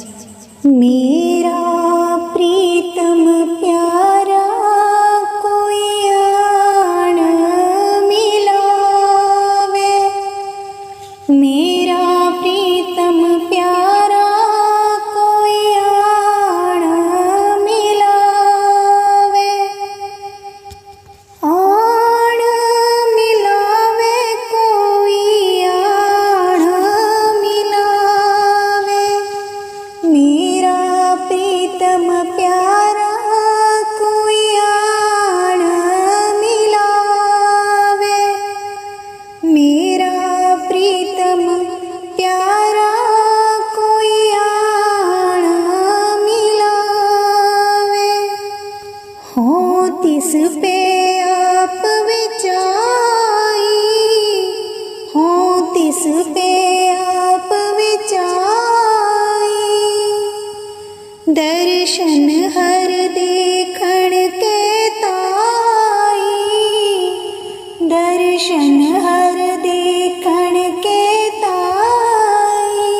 मेरा प्रीतम प्यारा कोई आन मिलावे, मेरा प्रीतम प्यारा कोई आन मिलावे, आन मिलावे कोई आन मिलावे, मेरा प्रीतम प्यारा कोई आन मिलावे, मेरा प्रीतम प्यारा कोई आन मिलावे। हो तिस पे आप विचाई, हो तिस पे आप विचाई, दर्शन हर देखण के ताई, दर्शन हर देखण के ताई,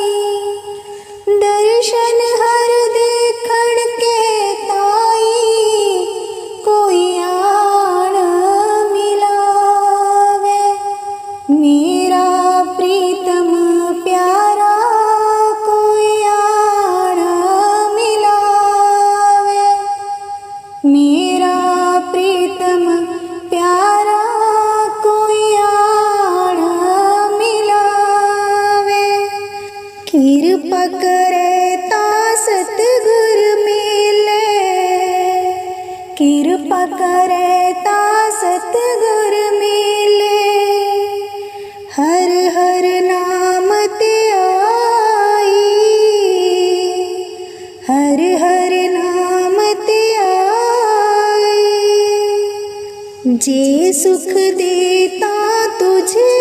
दर्शन हर देखण के ताई, कोई आन मिलावे, मेरा प्रीतम प्यारा कोई आन मिलावे, मेरा प्रीतम प्यारा कोई आन मिलावे। कृपा करे ता सतगुर मिले, कृपा करे ता सतगुर मिले, हर हर नाम ते आई, हर हर नाम ते आई, जे सुख देता तुझे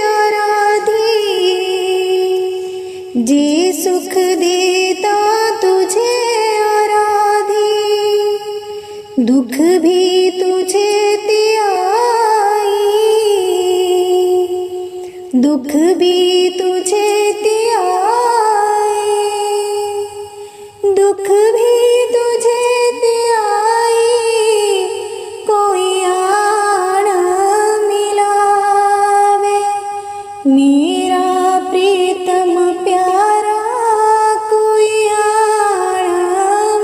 आराधी, जे सुख देता तुझे आराधी, दुख भी तुझे ते आई, दुख भी तुझे ते आई, दुख भी तुझे ते आई, कोई आन मिलावे, मेरा प्रीतम प्यारा कोई आन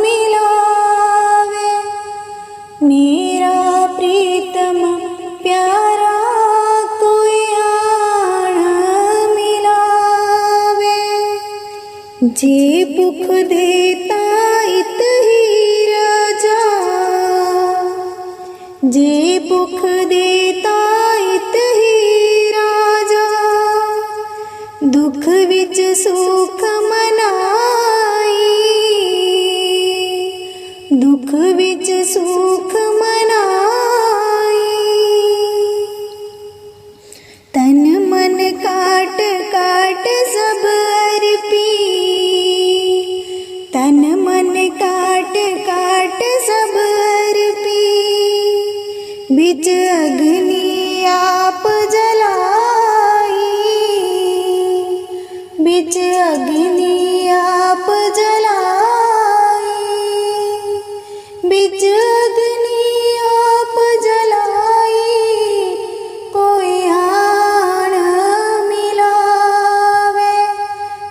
मिलावे, मेरा प्रीतम प्यारा कोई आन मिलावे, जे भुख देता इत ही राजा, जे भुख देता इत ही राजा, दुख विच सुख मनाई, दुख विच सुख मनाई, तन मन काट काट सब अर्पी, तन मन काट काट सब अर्पी, बिच अग्नि आप जलाई, बिच अग्नि आप जलाई, बिच अग्नि आप जलाई, कोई आन मिलावे,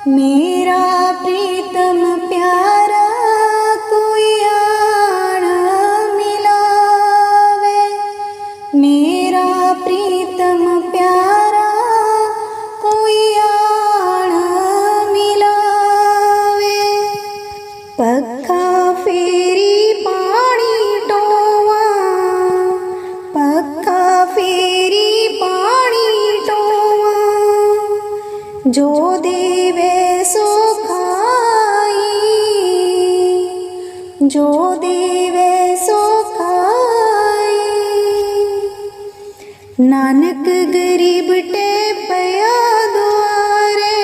मेरा प्रीतम प्यारा कोई आन मिलावे, मेरा प्रीतम प्यारा कोई आन मिलावे। पक्का फेरी पानी टोवा, पक्का फेरी पानी टोवा, जो देवे सो खाई, जो देवे सो खाई, नानक गरीब टे पया द्वारे,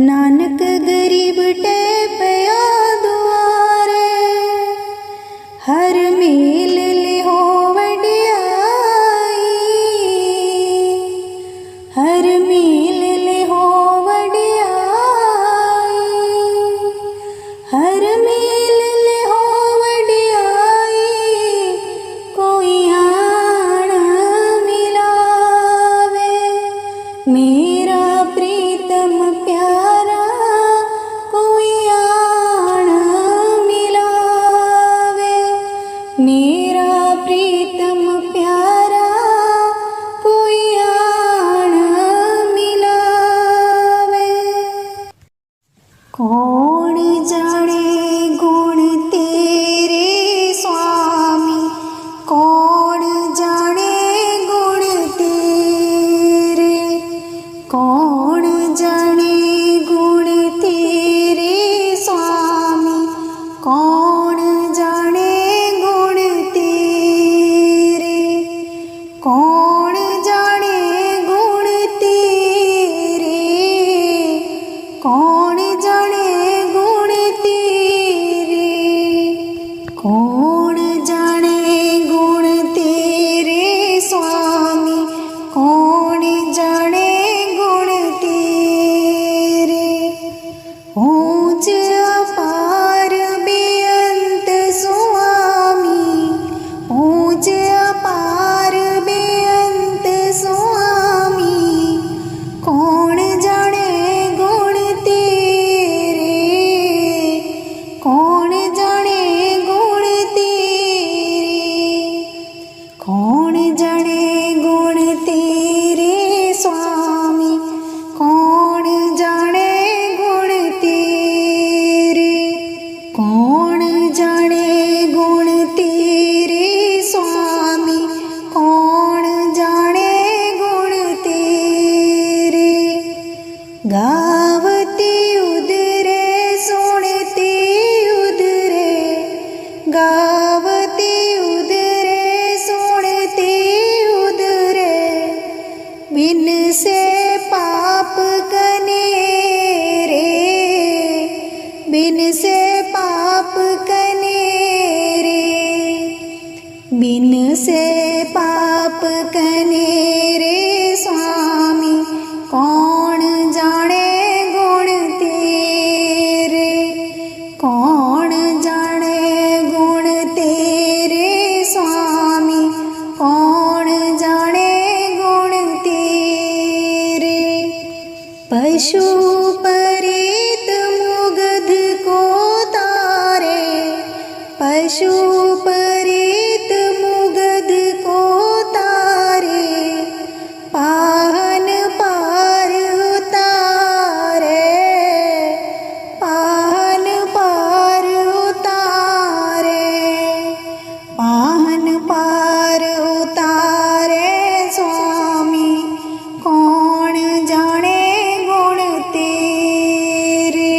नानक गरीब टे पया द्वारे, हर मेल ले हो वडियाई, हर मेल ले हो वडियाई, कौन जाने गुण तेरे स्वामी, कौन जाने गुण तेरे, कौन जाने गुण तेरे स्वामी, कौन जाने गुण तेरे, कौन जाने गुण तेरे, कौन जाने गुण तेरे, कौन जाने गुण तेरे स्वामी, कौन जाने गुण तेरे। ऊंच अपार बेअंत स्वामी, ऊंच अपार बेअंत स्वामी, कौन जाने गुण तेरे, कौन जाने गुण तेरे, कौन जाने गुण तेरे स्वामी, कौन जाने गुण तेरे, कौन जाने गुण तेरे स्वामी, कौन जाने गुण तेरे। गावते उदरे सुनते उदरे, गावते उदरे सुनते उदरे, बिन से पाप कनेरे, बिन से पाप कनेरे, बिन से पाप कनेरे स्वामी, कौन जाने गुण तेरे, कौन जाने गुण तेरे स्वामी, कौन जाने गुण तेरे। पशु परीत मुग्ध को तारे, पशु परीत मुग्ध को तारे, पाहन पार उतारे, पाहन पार उतारे, पाहन पार उतारे स्वामी, कौन जाने गुण तेरे,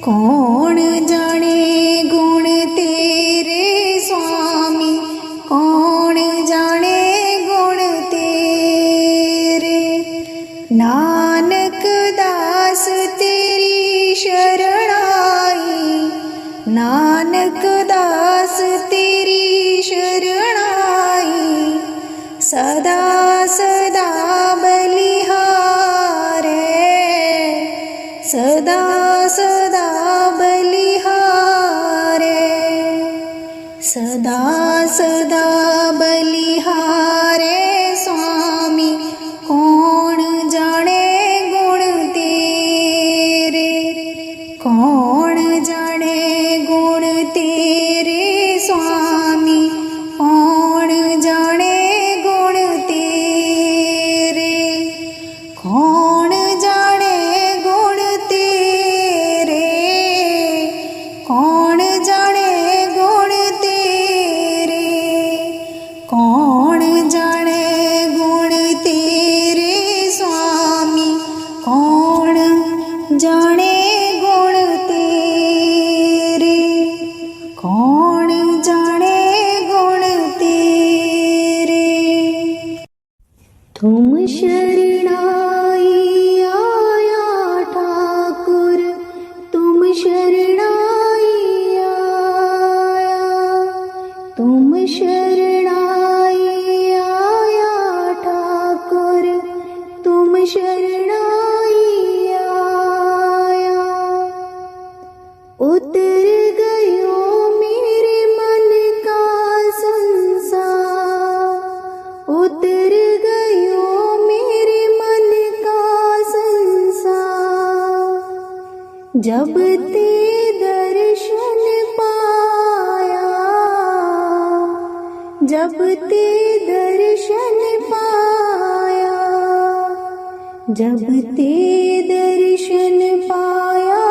कौन जाने गुण तेरे स्वामी, कौन जाने गुण तेरे। नानक दास तेरी शरण आई, नानक दास तेरी शरण आई, सदा सदा बलिहारे, सदा सदा बलिहारे, सदा सदा बलिहारे स्वामी, कौन जाने गुण तेरे, कौन जाने गुण तेरे स्वामी, कौन जाने गुण तेरे, कौन जाने गुण तेरे, कौन जाने गुण तेरे, कौन जाने गुण तेरे स्वामी, कौन जाने गुण तेरे, कौन जाने गुण तेरे। तुम शरणाई आया ठाकुर, तुम शरणाई आया, तुम शरणाई आया ठाकुर, तुम शरणाई आया। उतर गयो मेरे मन का संसार, उतर गयो मेरे मन का संसार, जब ते दर्शन पाया, जब ते दर्शन पाया, जब ते दर्शन पाया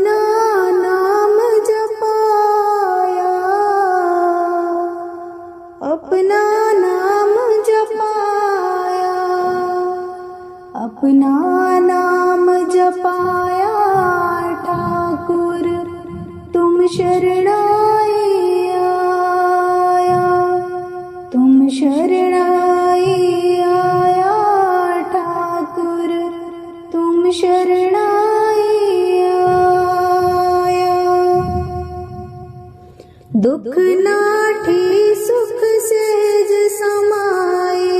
अपना नाम जपाया, अपना नाम जपाया, अपना नाम जपाया ठाकुर तुम शरणाई आया, तुम शरणाई आया ठाकुर तुम शरणाई आया। दुख नाठी सुख सहज समाई,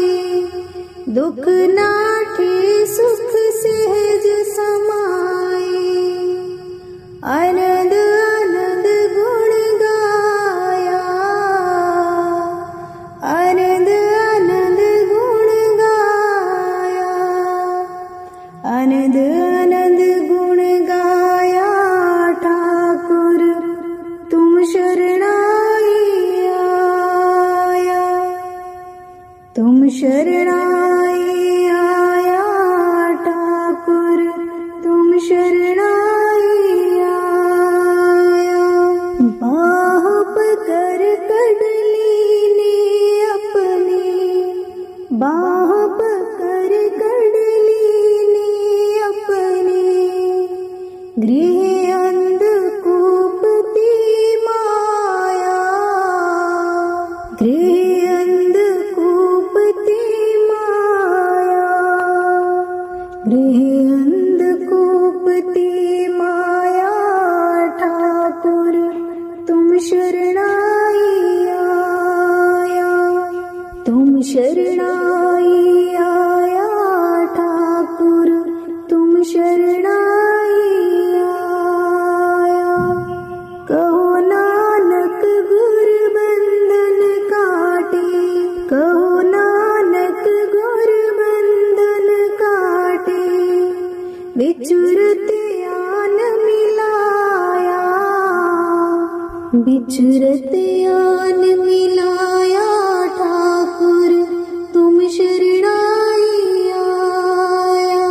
दुख नाठी सुख सहज समाई, आनंद आनंद गुण गाया, आनंद आनंद गुण गाया, आनंद आनंद गुण गाया ठाकुर तुम शरणाई आया, तुम शरणाई आया ठाकुर तुम शरणाई आया। बाह पकड़ कडली ने अपनी, बाह पकड़ कडली ने अपनी, गृह अंधकूपती माया, गृह अंधकूपती माया, गृह अंधकूपती माया ठाकुर तुम शरणाई आया, तुम शरणाई आया ठाकुर तुम शरणाई आया। कहो नानक गुर बंधन काटे, कहो नानक गुर बंधन काटे, विचुरत आन मिलाया, विचुरत आन मिलाया ठाकुर तुम शरणाई आया,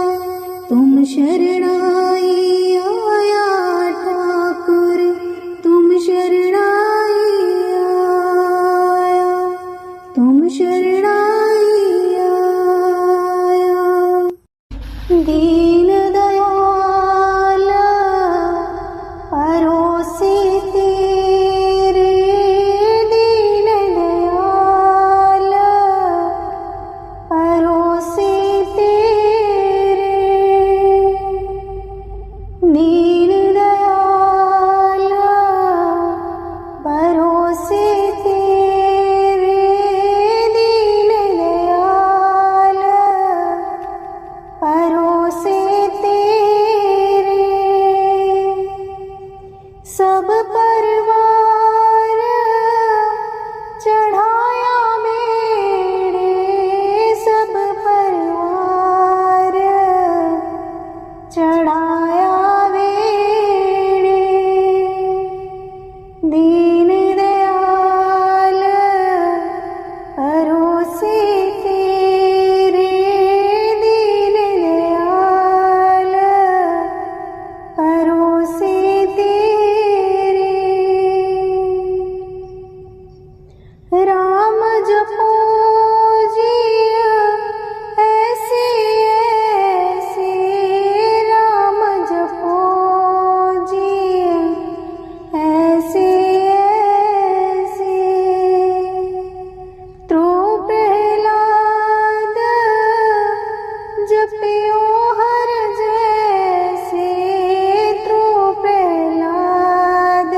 तुम शरणाई आया ठाकुर तुम शरणाई आया, तुम शरणाई आया। दीन दयाल परोसे तेरे, दीन दयाल परोसे तेरे, दीन दयाल परोसे तेरे, दीन दयाल परोसे तेरे। सब परवार चढ़ाया मेरे, सब परवार चढ़ाया मेरे, दीन दयाल परोसे तेरे, दीन दयाल परोसे तेरे। राम जपो जिय ऐसे ऐसे, राम जपो जिय ऐसे ऐसे, त्रो प्रहलाद जपियो हर जैसे, त्रो प्रहलाद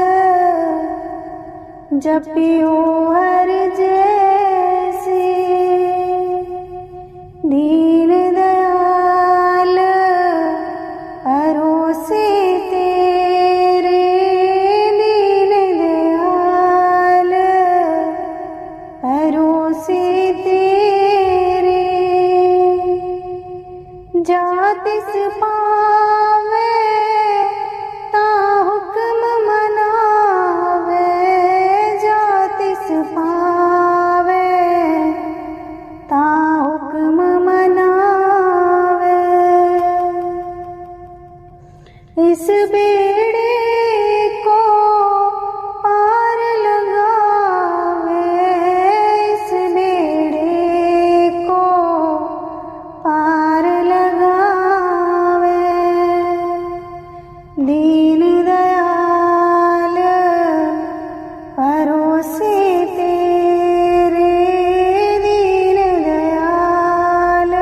जपियो हर जैसे, दीन दयाल परोसे तेरे, दीन दयाल परोसे तेरे। जातिस पावे ता हुक्म मनावे, जातिस पावे दीन दयाल परोसे तेरे, दीन दयाल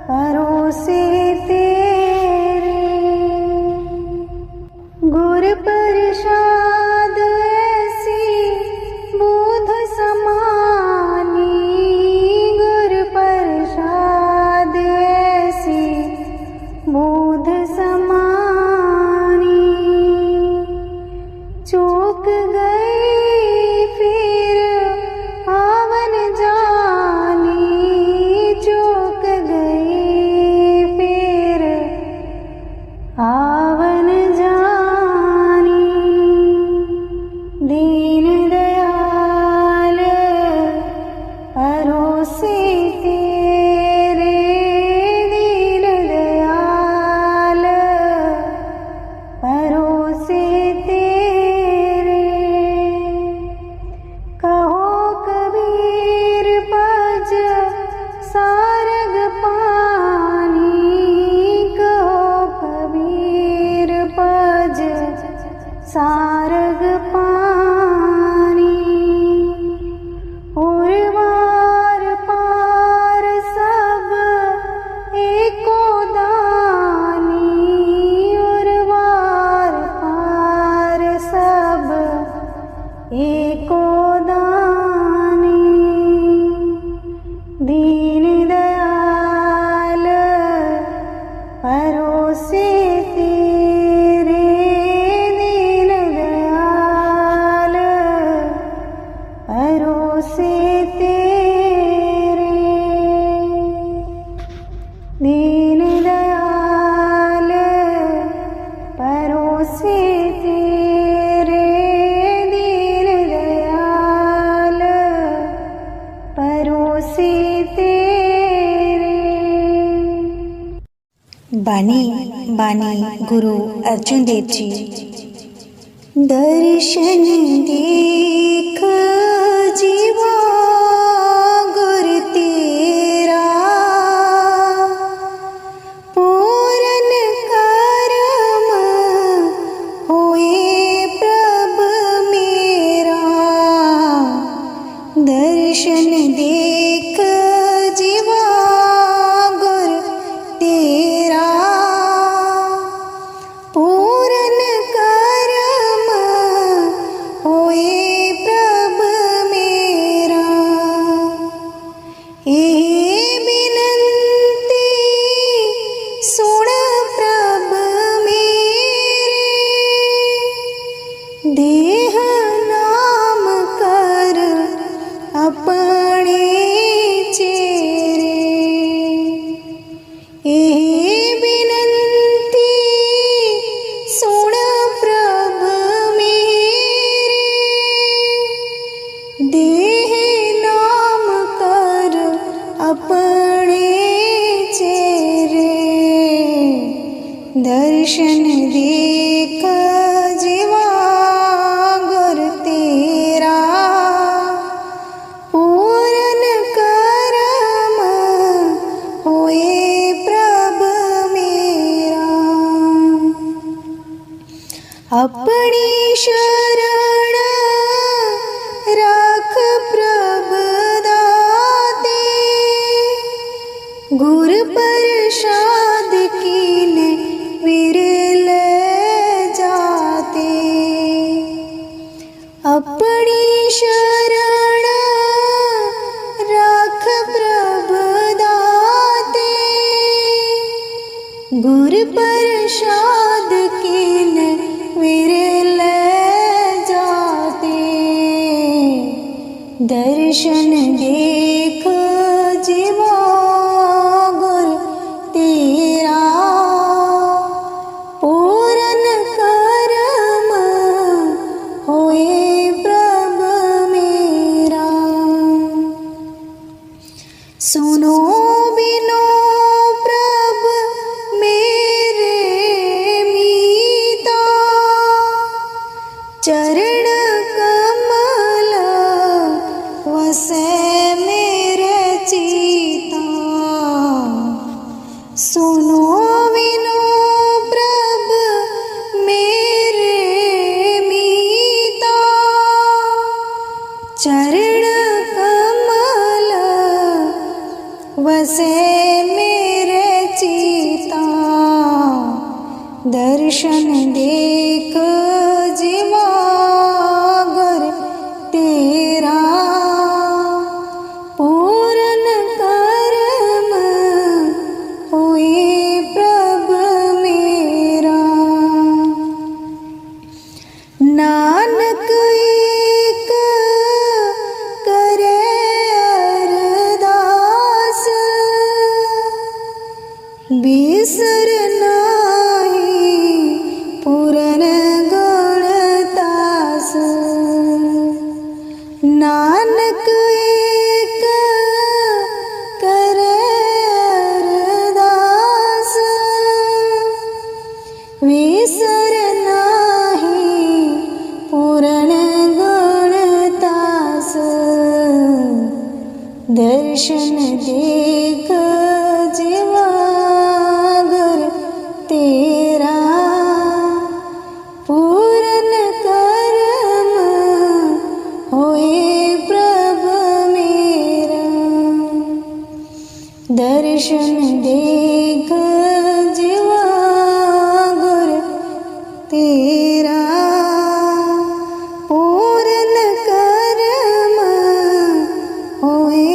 परोसे तेरे। गुर प्रसाद ऐसी बोध समानी, गुर प्रसाद ऐसी बोध समानी। चूक गई फिर आवन जानी, चूक गई फिर आवन जानी। दीन दयाल परोसे तेरे, दीन दयाल परोसे तेरे। कहो कबीर पज सारग पानी, कहो कबीर पज सारग पानी। और वार पार सब एको दानी, और वार पार सब एको दानी। दीन दयाल परोसे तेरे, दीन दयाल परोसे तेरे। दीन दयाल परोसे तेरे, दीन दयाल परोसे तेरे। बानी बानी गुरु अर्जुन देव जी। दर्शन देख जीवा गुर तेरा, पूरन करम होए प्रभ मेरा। दर्शन देख जीवा गुर तेरा, पूरन करम होए प्रभ मेरा। ए बिनती सुन प्रभ मेरे, देह नाम कर अपने चेरे। ए बिनती सुन प्रभ मेरे, देह नाम कर अपने चेरे। दर्शन देख जीवा गुर तेरा, पूरन करम होए प्रभ मेरा। अपनी शरण राख प्रभ दाते, गुर प्रसाद कीन विरल जाते। अपनी शरण राख प्रभ दाते, गुर प्रसाद कीन विरल जाते। दर्शन देख जीवा गुर तेरा, पूरन करम होए प्रभ मेरा। सुनो बिनो प्रभ मेरे मीता, चरण कमल वस देख जिवागर तेरा पूरन कर्म होए प्रभ मेरा। नानक एक करे अरदास बिसर नाही पूरन गणतास। नानक एक करे अरदास बिसर नाही पूरण गणतास। दर्शन देख जिवागर तेरा पूरन कर्म होए प्रभ मेरा। दर्शन देख जिवागर तेरा पूरन कर्म होए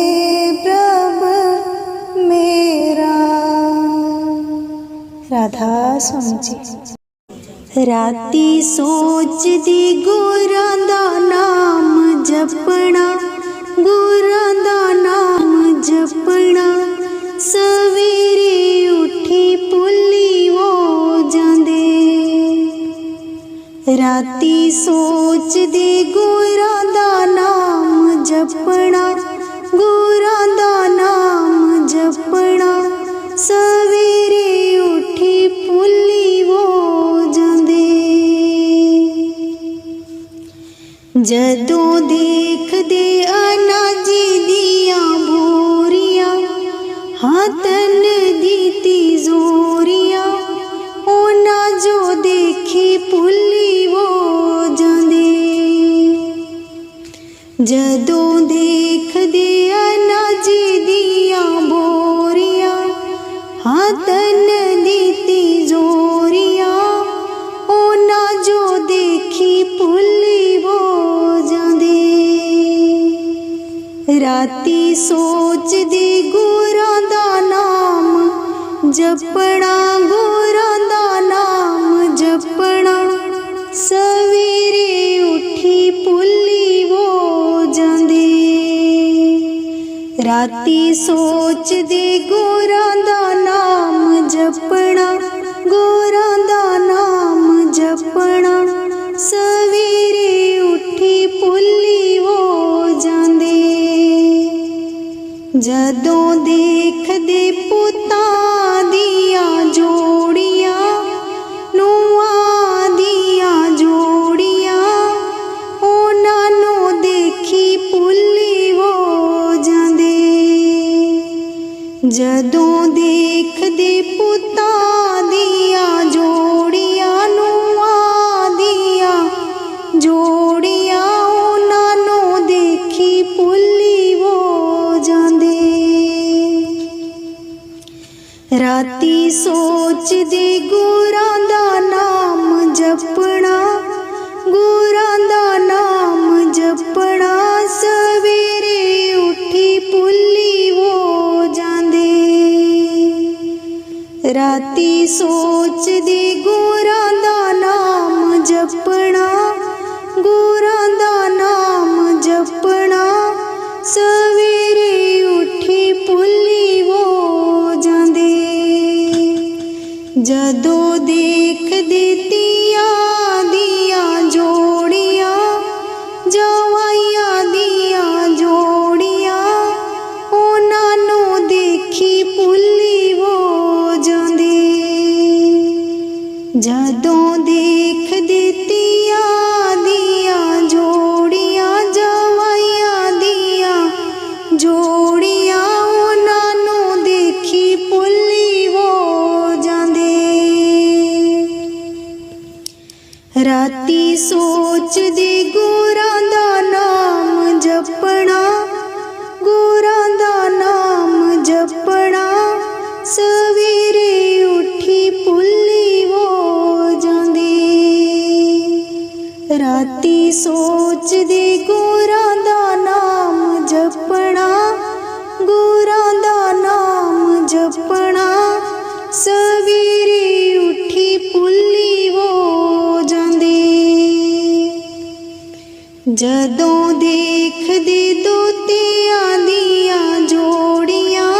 प्रभ मेरा। राधा स्वामी जी। राती सोच दी गुरां दा नाम जपना, गुरां दा नाम जपना। सवेरे उठी भुल्ली हो जांदे। राती सोच दे गुरां दा नाम जपना, गुरां दा नाम जपना। सवेरे उठी भुल्ली हो जांदे। जदों देखदे अनाजी दियां भोरियां, हाँ तन दी तिजोरियां, उन्हां जो देखी भुल्ली हो जांदे। जदों देखदे अनाजी दियां भोरियां, हाँ तन दी तिजोरियां, उन्हां जो देखी भुल्ली हो जांदे। राती सोच दे गुरां दा नाम जपना, गुरां दा नाम जपना। सवेरे उठी भुल्ली हो जांदे। राती सोच दे गुरां दा नाम जपना, गुरां दा नाम जपना। सवेरे उठी भुल्ली हो जांदे। जदों देखदे पुत्तां दियां जोड़ियां, नूआं दियां जोड़ियां, उन्हां नूं देखी भुल्ली हो जांदे। जदों देखदे पुत्तां दियां जोड़ियां, नूआं दियां जोड़ियां, उन्हां नूं देखी भुल्ली हो जांदे। राती सोच दे गुरां दा नाम जपना, गुरां दा नाम जपना। सवेरे उठी भुल्ली हो जांदे। राती सोच दे गुरां दा नाम जपना, गुरां दा नाम जपना। सवेरे उठी भुल्ली हो जांदे। जदों देखदे तियां दियां जोड़ियां, जवाइयां दियां जोड़ियां, उन्हां नूं देखी भुल्ली हो जांदे। जदों देखदे तियां दियां जोड़ियां, जवाइयां दियां जोड़ियां, उन्हां नूं देखी भुल्ली हो जांदे। राती सोच दे गुरां दा नाम जपना, गुरां दा नाम जपना। सवेरे उठी भुल्ली हो जांदे। सोच दे गुरां दा नाम जपना, गुरां दा नाम जपना। सवेरे उठी भुल्ली वो जांदे, जदों देखदे दोतियां दियां जोड़ियां,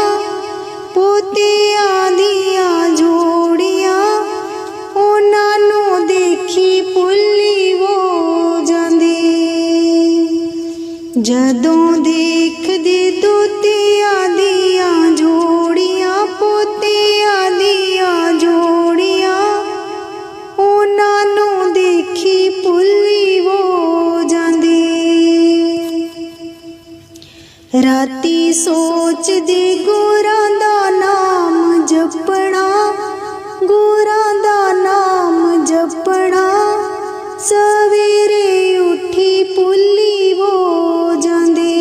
पोतियां दियां जोड़ियां, उन्हां नूं देखी भुल्ली वो जांदे। जदों देखदे दोतियां दियां जोड़ियां, पोतियां दियां जोड़ियां, उन्हां नूं देखी भुल्ली वो जांदे। राती सोचदे गुरां दा नाम जपना, गुरां दा नाम जपना। सवेरे उठी भुल्ली वो जांदे,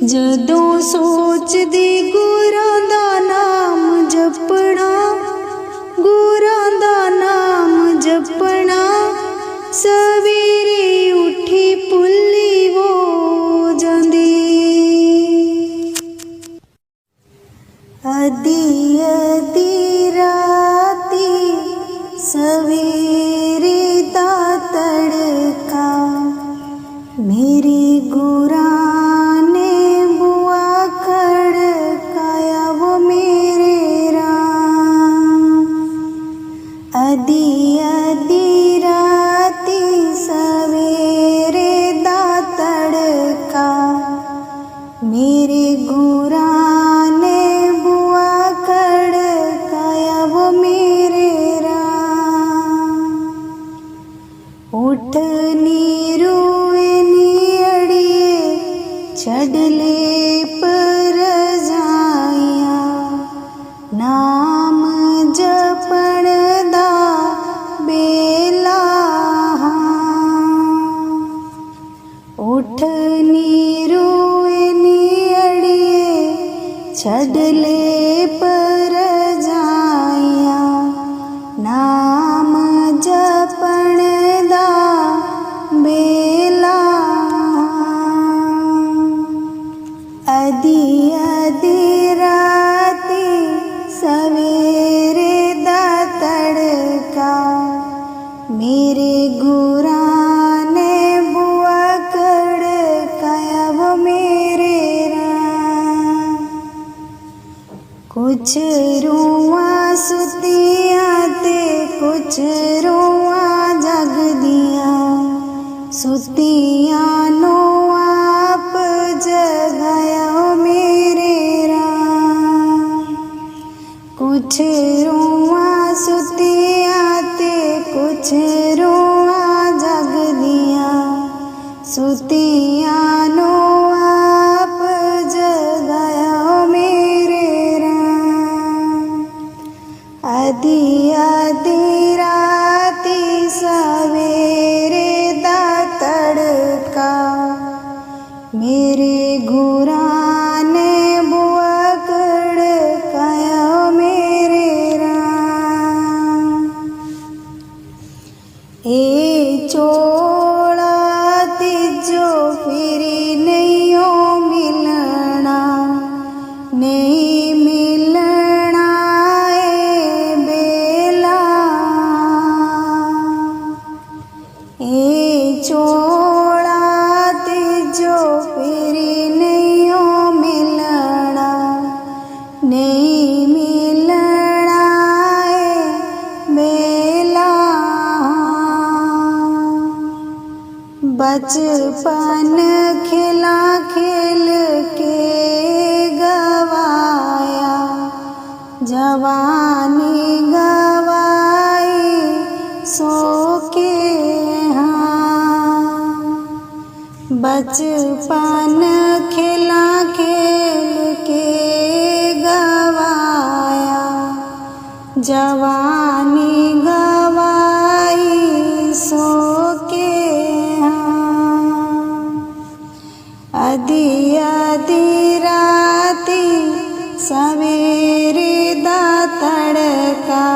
जदों सोचदे गुरां दा नाम जपना, गुरां दा नाम जपना। सवेरे उठी भुल्ली वो जांदे। अधी अधी राती सवेरे दा तड़का, मेरे गुरां ने बुआ खड़काया वो मेरे राम। अधी अधी राती सवेरे दा तड़का, मेरे गुरां ने बुआ खड़काया वो मेरे राम। उठ नी रोए नी अड़िए, छड़ ले पर जाइया, नाम जपण दा बेला। उठ नी रोए नी अड़िए, छड़ ले पर जाइया, नाम जपण दा बेला। अधी अधी राती सवेरे दा तड़का, मेरे गुरां ने बुआ खड़काया वो मेरे राम। कुछ रूआं सुतियां ते कुछ रूआं जगदियां, सुतियां नो आप जगाया वो मेरे राम। कुछ रूआं सुतियां ते कुछ रूआं जगदियां, सुतियां नो आप जगाया वो मेरे राम। अधी अधी राती सवेरे दा तड़का, मेरे गुरां ने बुआ खड़काया वो मेरे राम। ए चोला तिजो फिरी नहीं हो मिलना, नहीं मिलना ए बेला। ए चोला तिजो फिरी नहीं हो मिलना, नहीं मिलना ए बेला। बचपन खिला खेल के गवाया, जवानी गवाई सो के हाँ। बचपन खिला खेल के गवाया, जवानी गवाई सो के हाँ। अधी अधी राती सवेरे दा तड़का,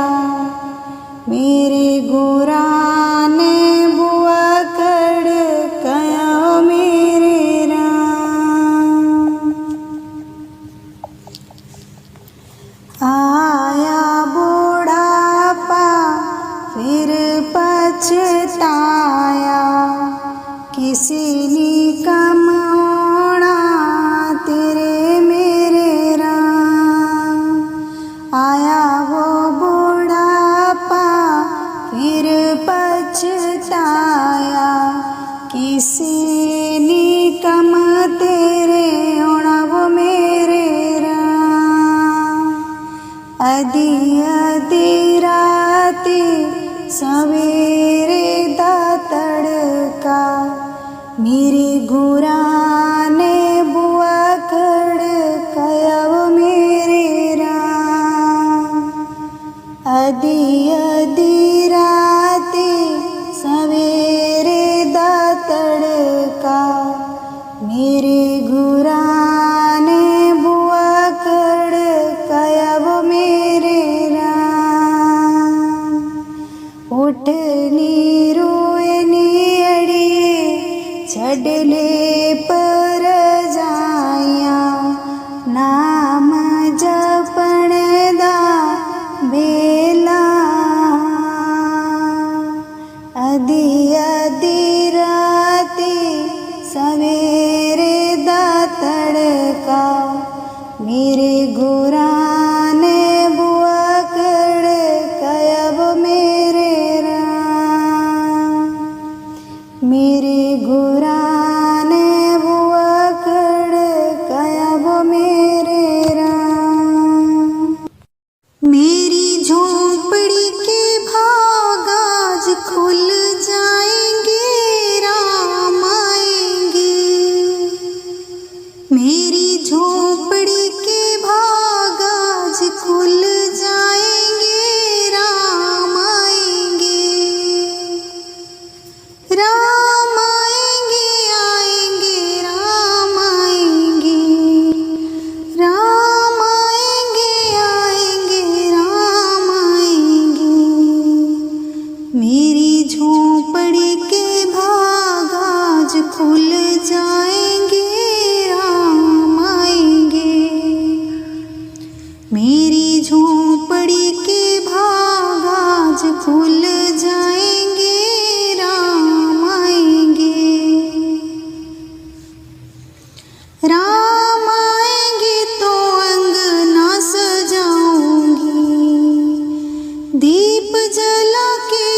मेरे गुरां ने बुआ पछताया किसी ने कम होना तेरे मेरे राम। आया वो बुढ़ापा फिर पछताया किसी ने कम तेरे होना वो मेरे राम। अधी अधी राती सवेरे दा तड़का मेरे गुराने बुआ खड़काया वो मेरे राम। अधी अधी राती सवेरे दा तड़का मेरे गुराने बुआ खड़काया वो मेरे राम। उठनी रोयनी अड़िए छड़ले पर जाया नाम जपण दा बेला। अधी अधी राती सवेरे दा तड़का मेरे गुराने बुआ खड़काया वो मेरे राम। मेरे गुराने बुआ खड़काया वो मेरे राम। मेरी झोंपड़ी के भाग आज खुल जाएंगे राम आएंगे। मेरी झोंपड़ी के भाग आज खुल जाएंगे राम आएंगे। राम आएंगे आएंगे राम आएंगे। राम आएंगे आएंगे राम आएंगे। मेरी झोंपड़ी के भाग आज खुल जाएंगे राम आएंगे। मेरी झोंपड़ी के भाग आज खुल जाएंगे राम आएंगे। राम आएंगे तो अंगना सजाऊंगी दीप जला के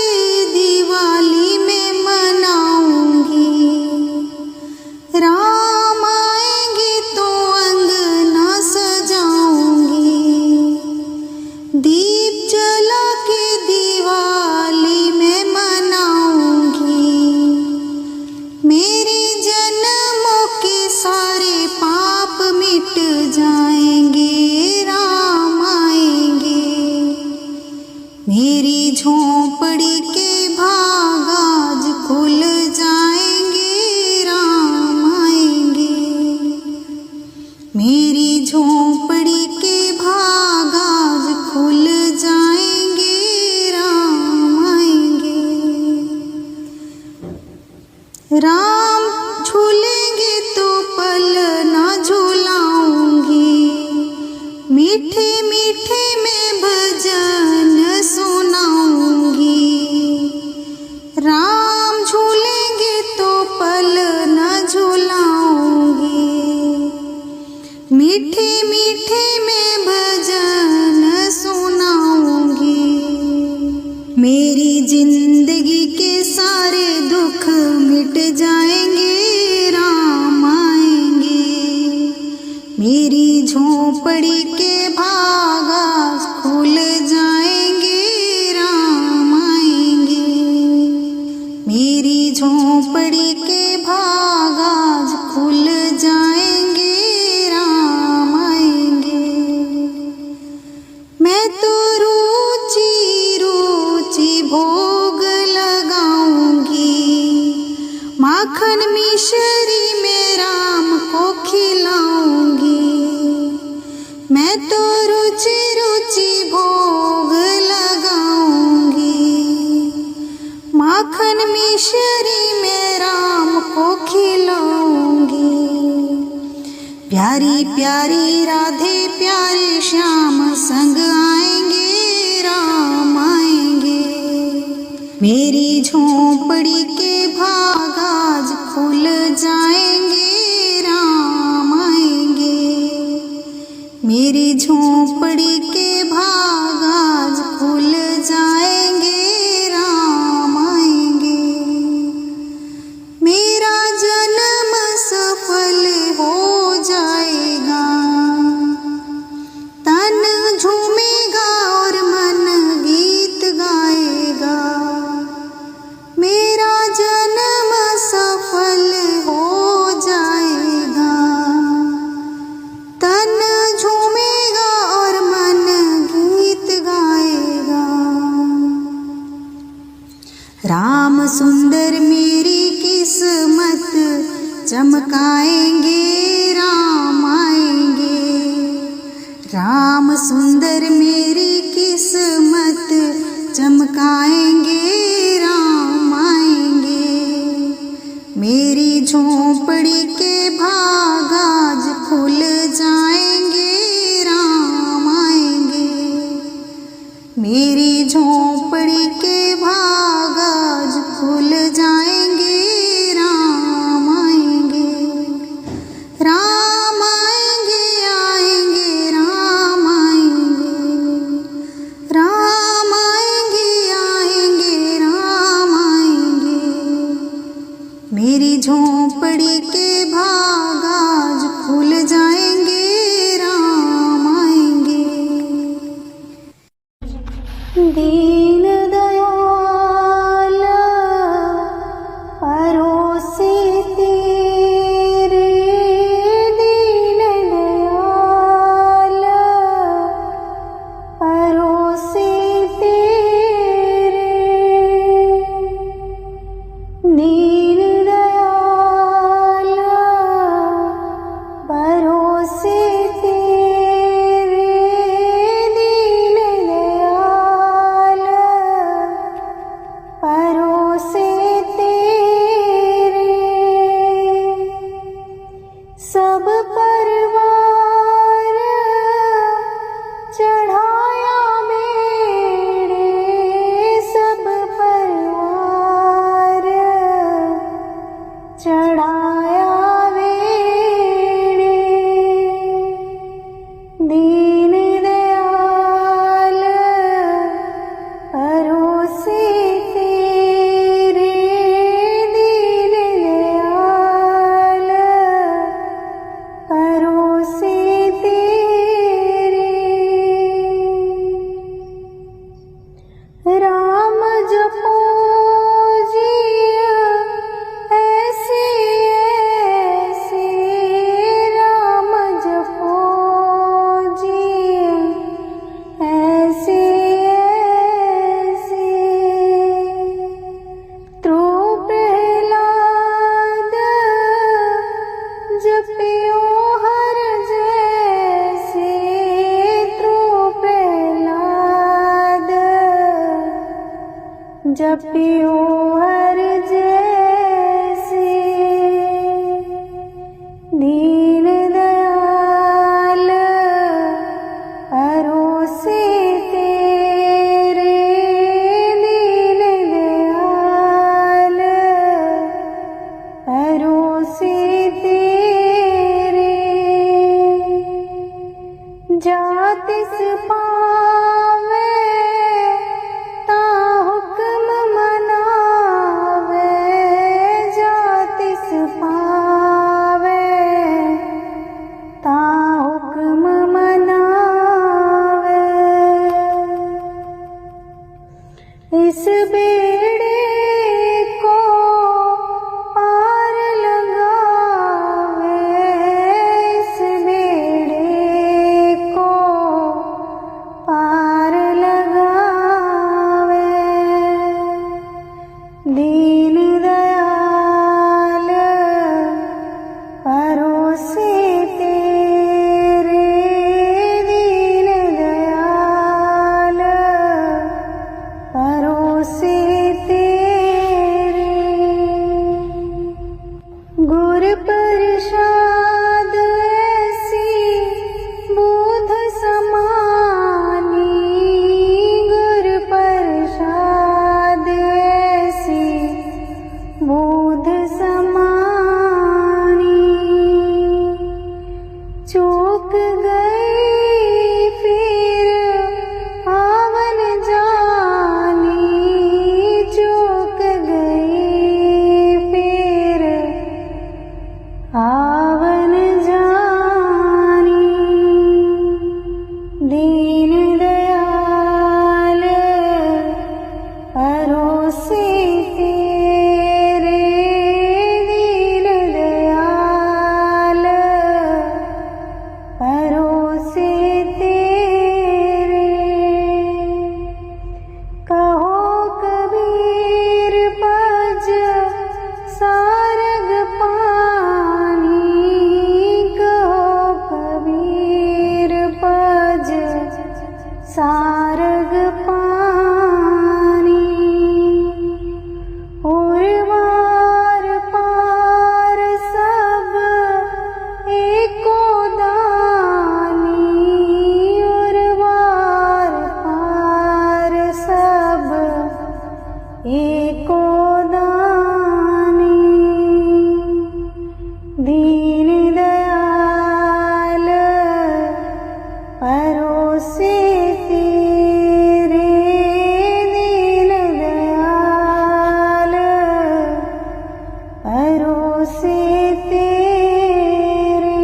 दिवाली में मनाऊंगी। राम आएंगे तो अंगना सजाऊंगी दीप जला के दिवाली में मनाऊंगी। मेरे जन्मों के सारे पाप मिट जाएंगे राम आएंगे। मेरी झोंपड़ी के भाग आज खुल जाएंगे राम आएंगे। मेरी झोंपड़ी के भाग आज खुल जाएंगे राम आएंगे। राम झूलेंगे तो पल ना झूलाऊंगी मीठे मीठे में भजन सुनाऊंगी। राम झूलेंगे तो पल ना झूलाऊंगी मीठे मीठे में भजन सुनाऊंगी। मेरी जिंदगी के सारे दुख मिट जाएंगे राम आएंगे। मेरी झोंपड़ी के भाग आज खुल जाएंगे राम आएंगे। मेरी झोंपड़ी के भाग आज खुल जाएंगे राम आएंगे। मैं तो रुचि रुचि भोग लगाऊंगी माखन मिश्री में राम को खिलाऊंगी। मैं तो रुचि रुचि भोग लगाऊंगी माखन मिश्री में राम को खिलाऊंगी। प्यारी प्यारी राधे प्यारे श्याम संग आएंगे राम आएंगे। मेरी झोंपड़ी के भाग आज खुल जाएंगे, राम आएंगे। मेरी झोंपड़ी के भाग आज खुल जाएंगे, राम आएंगे। मेरा जन्म सफल हो जाएगा, तन झूमेगा और मन गीत गाएगा। मेरा जन्म सफल हो जाएगा, तन झूमेगा और मन गीत गाएगा। राम सुंदर मेरी किस्मत चमकाएंगे, राम आएंगे। राम सुंदर मेरी किस्मत चमकाएंगे, राम आएंगे। मेरी झोंपड़ी के भाग आज खुल जाएंगे, राम आएंगे। मेरी झोंपड़ी के भाग आज खुल जाएंगे, राम आएंगे। राम आएंगे, आएंगे, राम आएंगे। राम आएंगे, आएंगे, राम आएंगे। मेरी झोंपड़ी के भाग आज खुल जाएंगे, राम आएंगे। दीन दयाल परोसे तेरे, दीन दयाल परोसे तेरे। दीन दयाल परोसे तेरे, दीन दयाल परोसे तेरे। सब परवार चढ़ाया मेरे, सब परवार चढ़ाया मेरे। दीन दयाल परोसे तेरे, दीन दयाल परोसे तेरे। राम जपो जिय ऐसे ऐसे, राम जपो जिय ऐसे ऐसे। त्रु प्रहलाद जपियो हर जैसे, त्रु प्रहलाद जपियो हर जैसे। दीन दयाल परोसे तेरे, दीन दयाल परोसे तेरे। जातिस पावे ता हुक्म मनावे, परोसे तेरे दीन दयाल, परोसे तेरे। कहो कबीर पज सारग पानी, कहो कबीर पज सारग पानी। उर्वार पार सब एको दानी, उर्वार पार सब एको दानी। दीन दयाल, परोसे तेरे दीन दयाल, परोसे तेरे।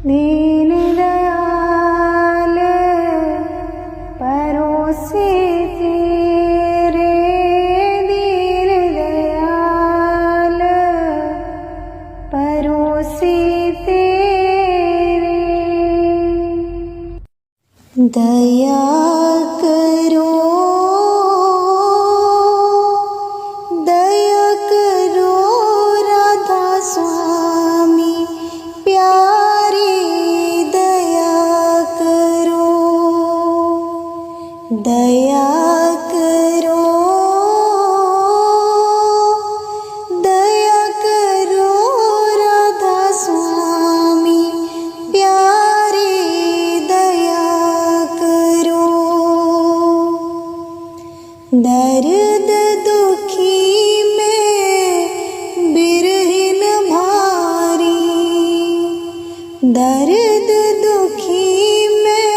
दीन दयाल, परोसे तेरे दीन दयाल, परोसे तेरे। दया करो, दया करो राधा स्वामी प्यारे, दया करो, दया करो, दया करो राधा स्वामी प्यारे, दया करो। दर्द दुखी में बिरहिन भारी, दर्द दुखी में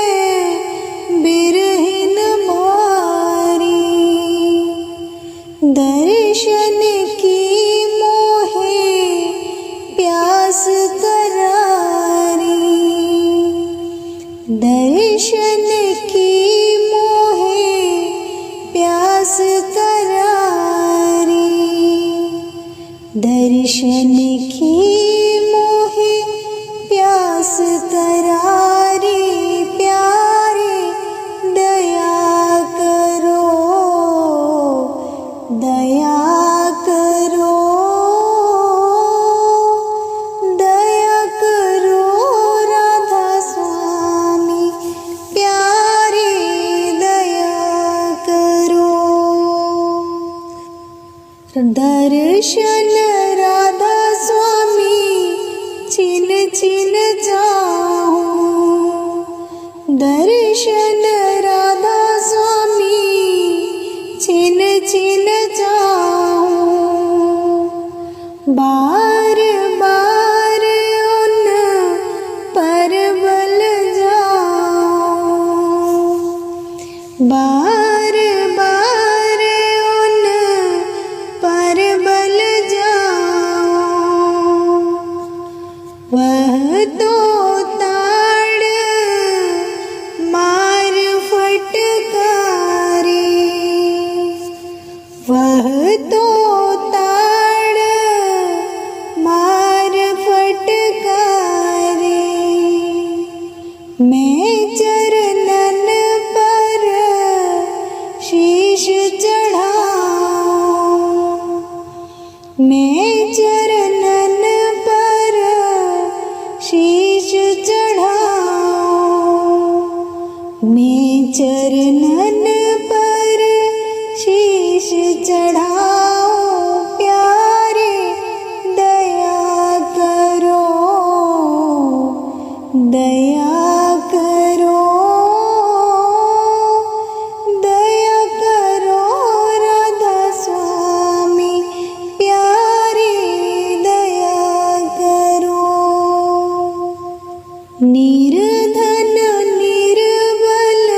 बिरहिन भारी। दर्शन की मोहे प्यास करारी, दर्शन की मोहे प्यास करारी। दर्शन की मोहे प्यास करारी, प्यारे दया करो, दया करो, दया करो राधा स्वामी प्यारे, दया करो। दर्शन राधा स्वामी छिन छिन जाऊं, दर्शन राधा स्वामी छिन छिन जाऊं। बार बार उन पर बल जाऊं, बार बार उन पर बल जाऊं। वह तो ताड़ मार फटकारे, वह तो ताड़ मार फटकारे। मैं चरणन पर शीश चढ़ाऊं, मैं चरणन पर शीश चढ़ाऊं, मैं चरणन पर शीश चढ़ाऊं। प्यारे दया करो, दया करो, दया करो राधा स्वामी प्यारे, दया करो। निर्धन निर्बल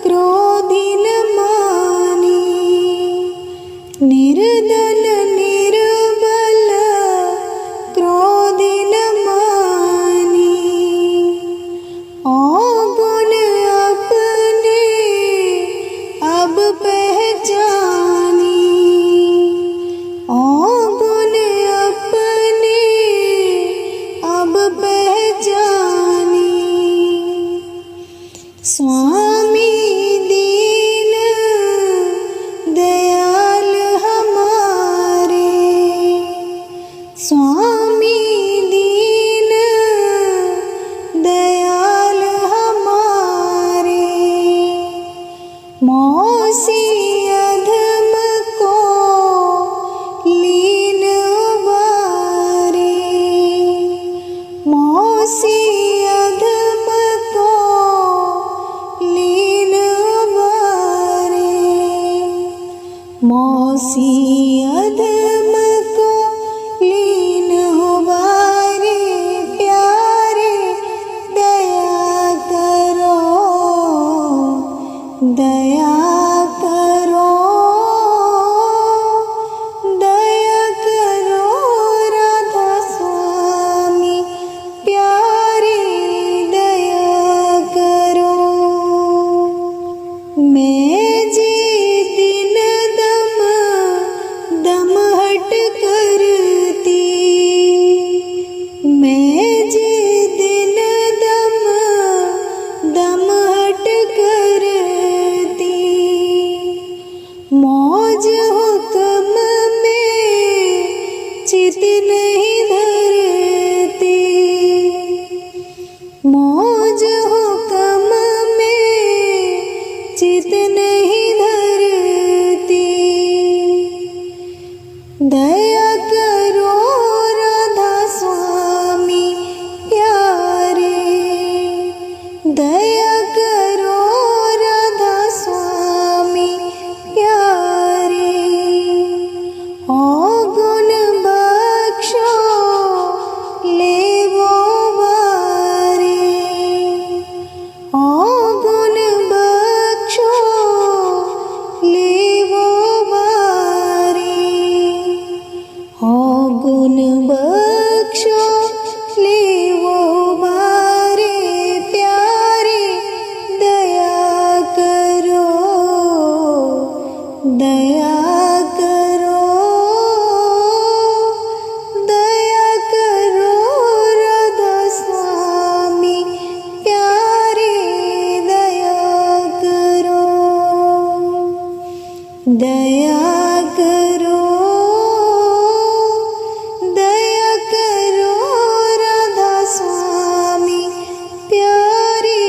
क्रोधिन मानी, मौसी अधम को लीन हो बारे प्यारे, दया करो दया करो दया करो राधा स्वामी प्यारे, दया करो। मैं जी दिन दम दम हट करती, मैं जी दिन दम दम हट करती, मौज हुक्म में चित नहीं धरती, मौज हुक्म में चित नहीं धरती, दया करो राधा स्वामी प्यारे, दया करो राधा स्वामी प्यारे। ओ गुण बख्शो लेवो बारे, ओ गुण बख्शो लेवो बारे, ओ गुण बख्शो लेवो बारे प्यारे, दया करो दया करो दया करो राधा स्वामी प्यारे, दया करो दया करो दया करो राधा स्वामी प्यारे,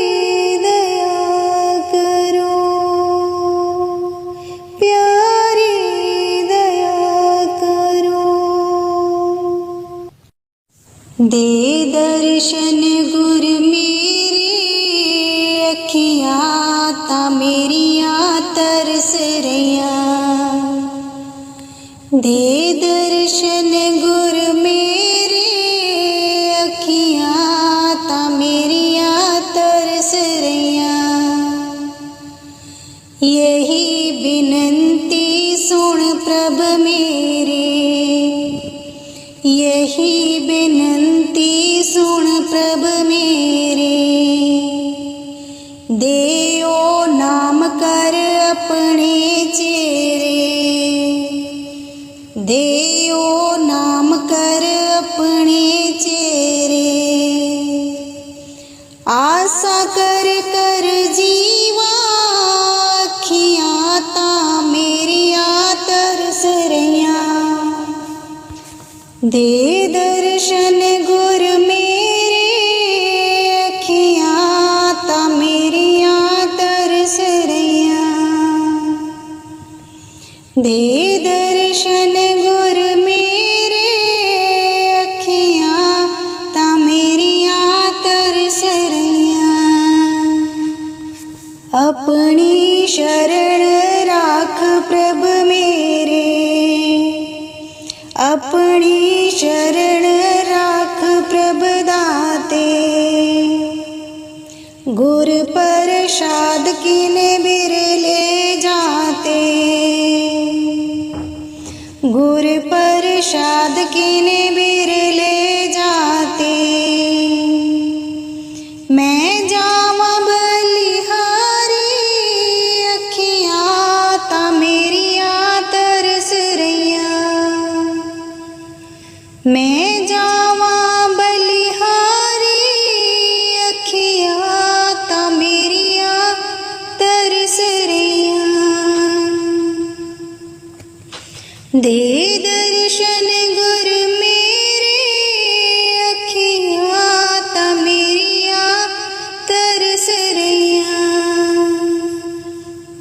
दया करो प्यारे, दया करो। दे दर्शन गुर मेरे, अखियां ता मेरियां तरस रहियां, दे दर्शन गुर मेरे, अखियां ता मेरियां तरस रहियां, यही बिनती सुन प्रभ मेरे, यही बिनती सुन प्रभ मेरे, देओ नाम कर अपने चेरे, देओ नाम कर अपने चेरे, आशा कर कर जीवा, अखियां ता मेरियां तरस रहियां, दे दर्शन गुर मेरे, अखियां ता मेरियां तरस रहियां, दे दर्शन गुर मेरे, अखियां ता मेरियां तरस रहियां, अपनी शरण राख प्रभ मेरे, अपनी शरण राख प्रभ दाते, गुर प्रसाद किने बिरले जाते, गुर प्रसाद किने बिरले जाते, मैं जावा बलिहारी, अखियां ता मेरियां तरस रहियां, मैं जावा बलिहारी, अखियां ता मेरियां तरस रहियां, दे दर्शन गुर मेरे, अखियां ता मेरियां तरस रहियां,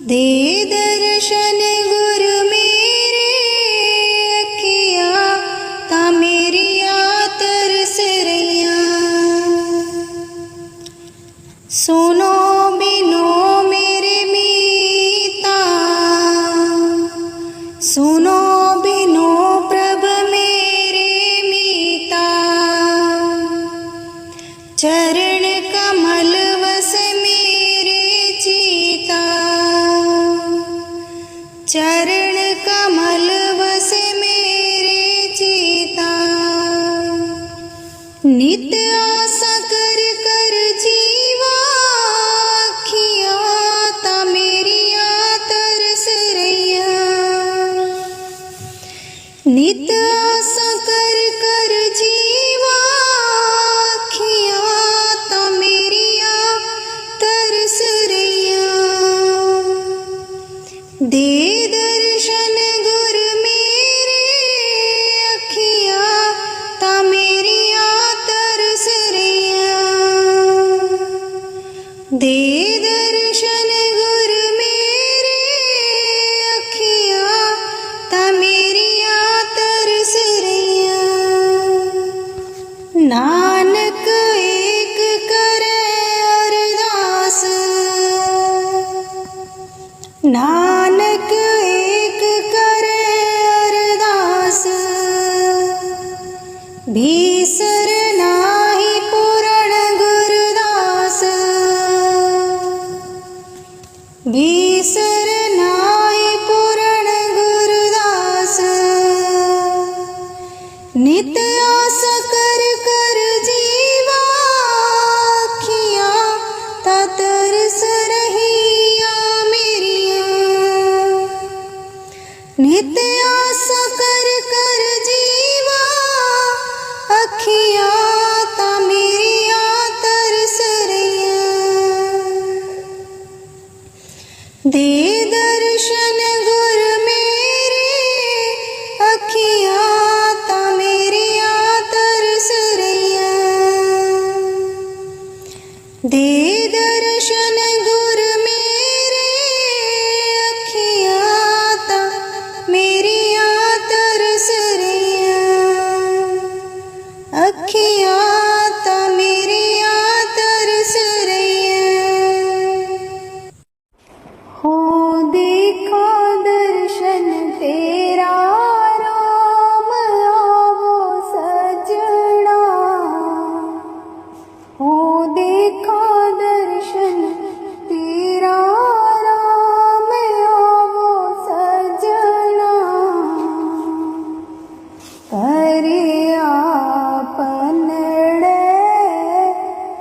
दे दर्शन गुर मेरे, अखियां ता मेरियां तरस रहियां, सुनो बिनो मेरे मीता, चरण कमल बसे मेरे चिता। नित आशा कर कर जीवा अखिया ता मेरिया तरस रैया। नित आशा कर कर जीवा अखिया ता मेरिया तरस रैया। दे दर्शन गुर मेरे अखिया ता मेरिया तरस रैया। दे दर्शन गुर मेरे अखिया ता मेरिया तरस रैया। नानक एक करे अरदास। नानक एक करे अरदास। भीसर नाही पूरण गुरदास। भीसर नाही पूरण गुरदास। नित आशा कर कर जीवा अखिया ता तरस रहिया मेरिया। नित आशा कर कर जीवा अखिया ता मेरिया तरस रैया। दे दर्शन गुर मेरे अखिया ता मेरिया तरस रैया। दे दर्शन गुर मेरे अखिया ता मेरिया तरस रैया। अखिया ता मेरिया तरस रैया। हो देखा दर्शन तेरा राम आवो सजना। हो देखा दर्शन तेरा राम आवो सजना। करे आपनड़े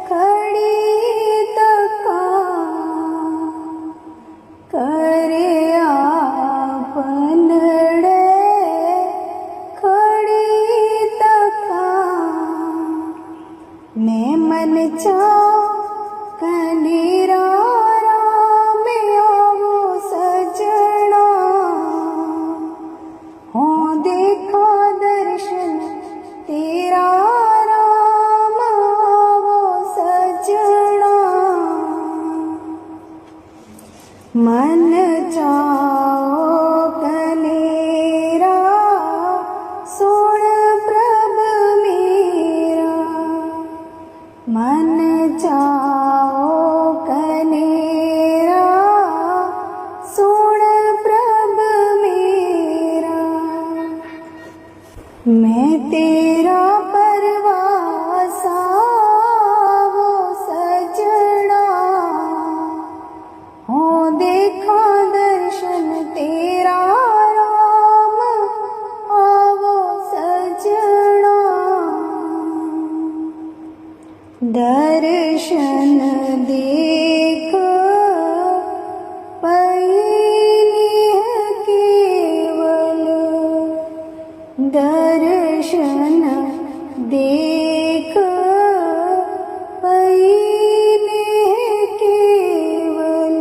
खड़ी तका। करे आपनड़े खड़ी तका। मैं मन चाह कनेरा राम आवो सजना। हो देखा दर्शन तेरा राम आवो सजना। मन चाओ कनेरा सोण प्रभ मेरा। मन चाओ कनेरा सोण प्रभ मेरा। मैं तेरा परवासा वो सजना। हो देखा दर्शन तेरा राम आवो सजना। दर्शन देख पैनीह केवल। दर्शन देख पैनीह केवल।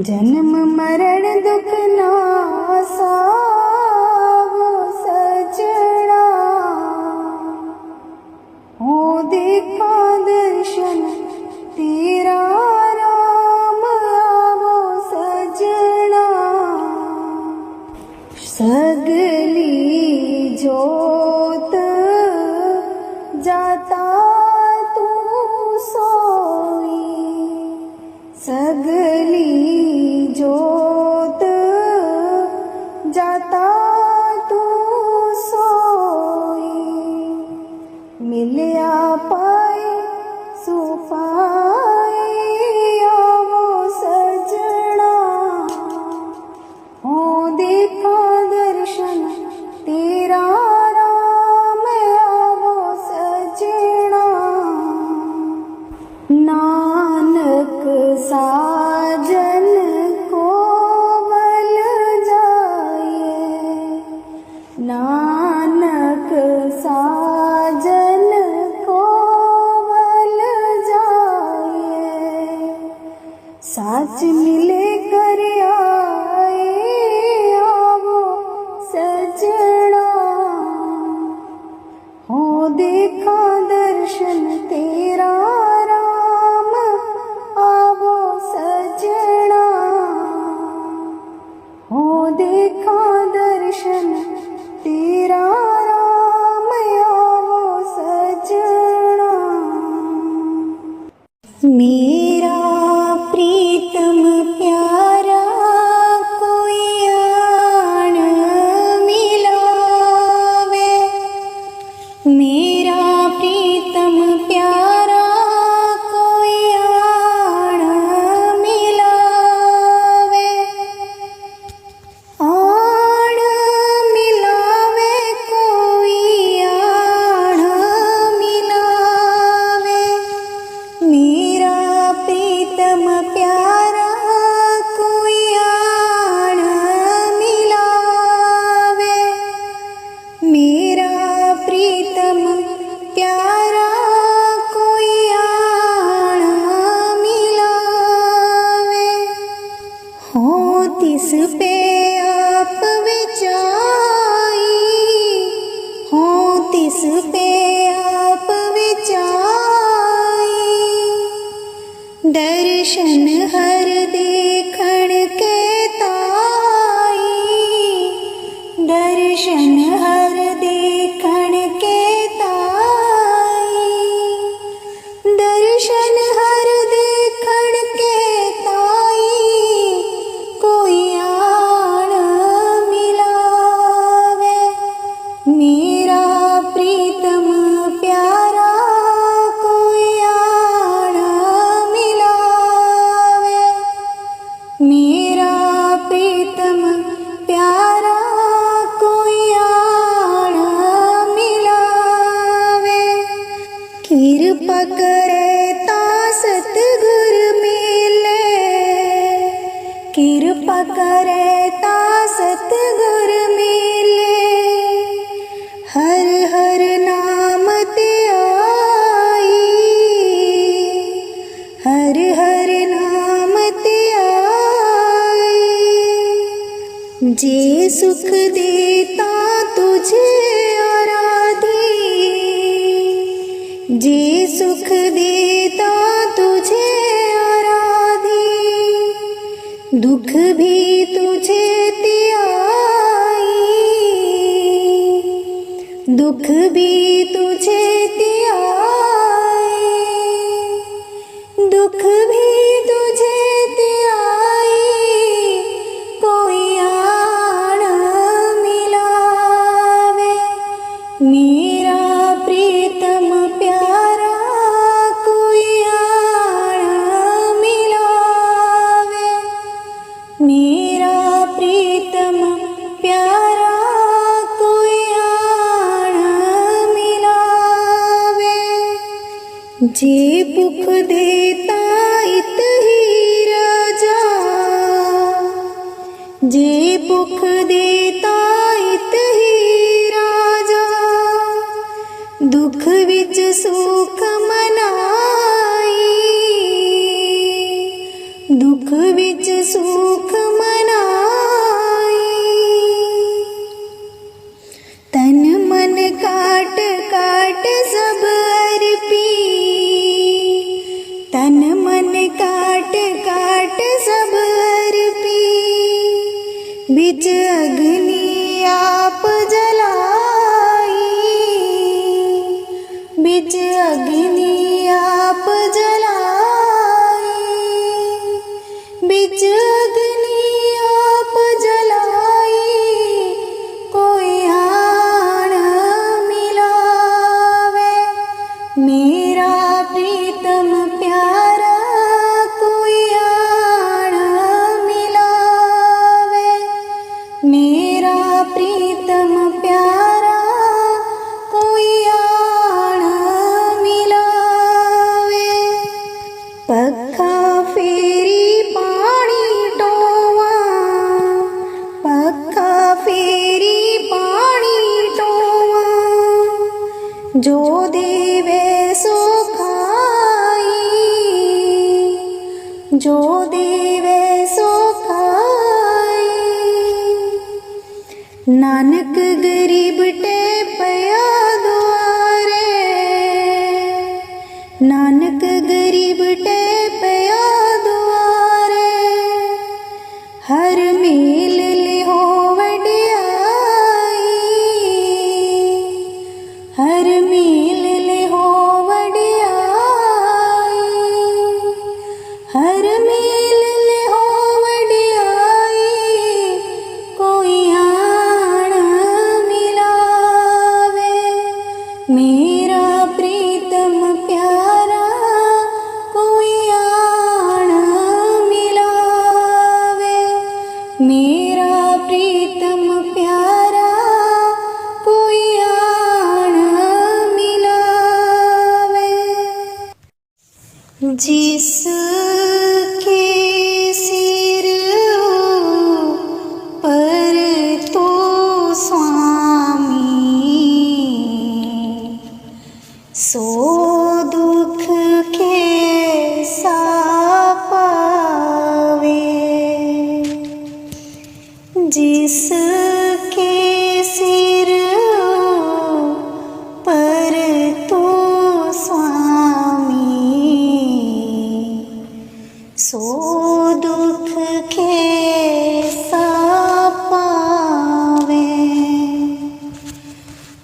जन्म मरण दुख नासा वो सजना। हो देखा दर्शन तेरा राम आवो सजना। सगली जोत जाता तू सोई। सगली जोत जाता तू सोई। मिलया पाए सुख तिस पे आप विचाई, हो तिस पे आप विचाई। दर्शन हर देखण के ताई, दर्शन हर देखण के ताई, दर्शन हर देखण के ताई। कोई आण मिलावे मेरा प्रीतम प्यारा, कोई आण मिलावे मेरा प्रीतम प्यारा, कोई आण मिलावे। कृपा करे ता सतगुर मिले, कृपा करे ता सतगुर मिले। हर हर नाम ते आई, हर हर नाम ते आई। जे सुख देता तुझे आराधी, जे सुख देता तुझे आराधी। दुख भी तुझे त्याई, दुख भी तुझे त्याई, दुख भी तुझे त्याई। कोई आण मिलावे मेरा प्रीतम प्यारा, कोई आण मिलावे मेरा प्रीतम प्यारा, कोई आण मिलावे। जे भुख देता इत ही राजा, जे भुख देता इत ही राजा। दुख विच सुख मनाई, दुख विच सुख मनाई। तन मन काट काट सब अर्पी, तन मन काट काट सब अर्पी। बिच अग्नि आप जलाई, बिच अग्नि आप जलाई, बिच अग्नि आप जलाई। कोई आण मिलावे मेरा प्रीतम प्यारा, कोई आण मिलावे मेरा प्रीतम प्यारा, कोई आण मिलावे। पक्का फेरी पानी टोवा, पक्का फेरी पानी टोवा। जो देवे सो खाई, जो देवे सो खाई। नानक गरीब टे पया द्वारे, नानक गरीब टे पया द्वारे। हर मेल लिहो वडियाई, हर मेल लिहो वडियाई, हर मेल लिहो वडियाई। कोई आण मिलावे मेरा प्रीतम प्यारा, कोई आण मिलावे मेरा प्रीतम प्यारा, कोई आण मिलावे। जिसके सिर पर तो स्वामी, सो दुख के सा पावे। जिसके सिर पर तो स्वामी सो दुख कैसा पावे।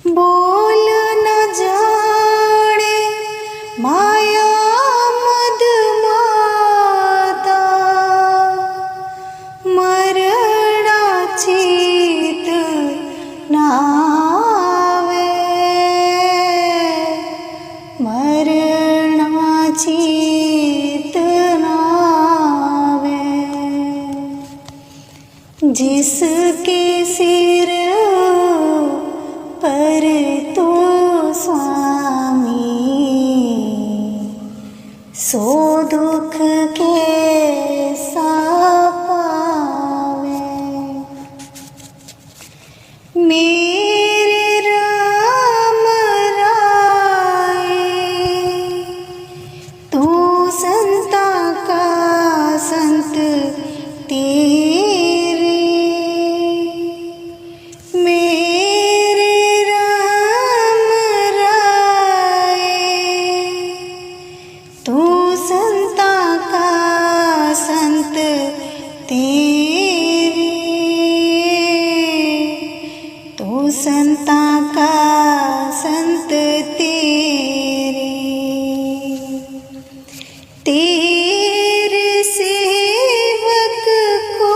बोल न जाने माया मद माता मरणा चित नावे। मरणा चित नावे। जिसके सिर पर तो स्वामी सो दुख कैसा पावे। मेरे राम राय तू संता का संत तेरे। मेरे राम राय तू संता का संत तेरे। तू संता का संत तेरे। तेरे सेवक को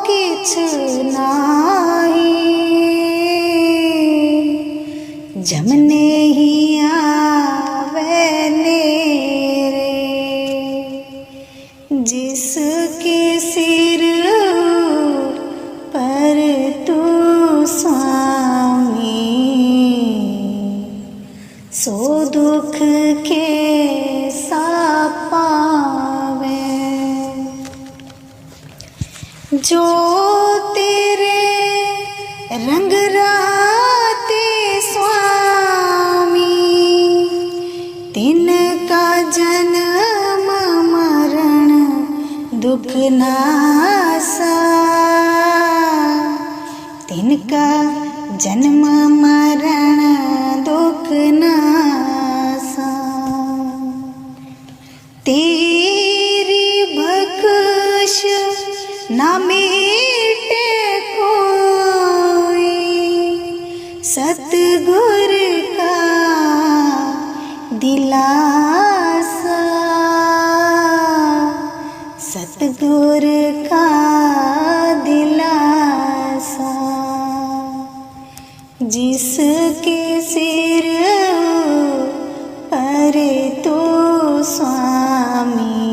किछ नाई। जमने ही आवे नेरे। जिसके सिर पर तू स्वामी सो दुख कैसा पावे। जो तेरे रंग राते स्वामी तिनका जन्म मरण दुख नासा। तिनका जन्म मरण दुख नासा। तेरी बख्श ना मिटे कोई। सतगुर का दिलासा। सतगुर का दिलासा। जिसके सिर पर तो स्वामी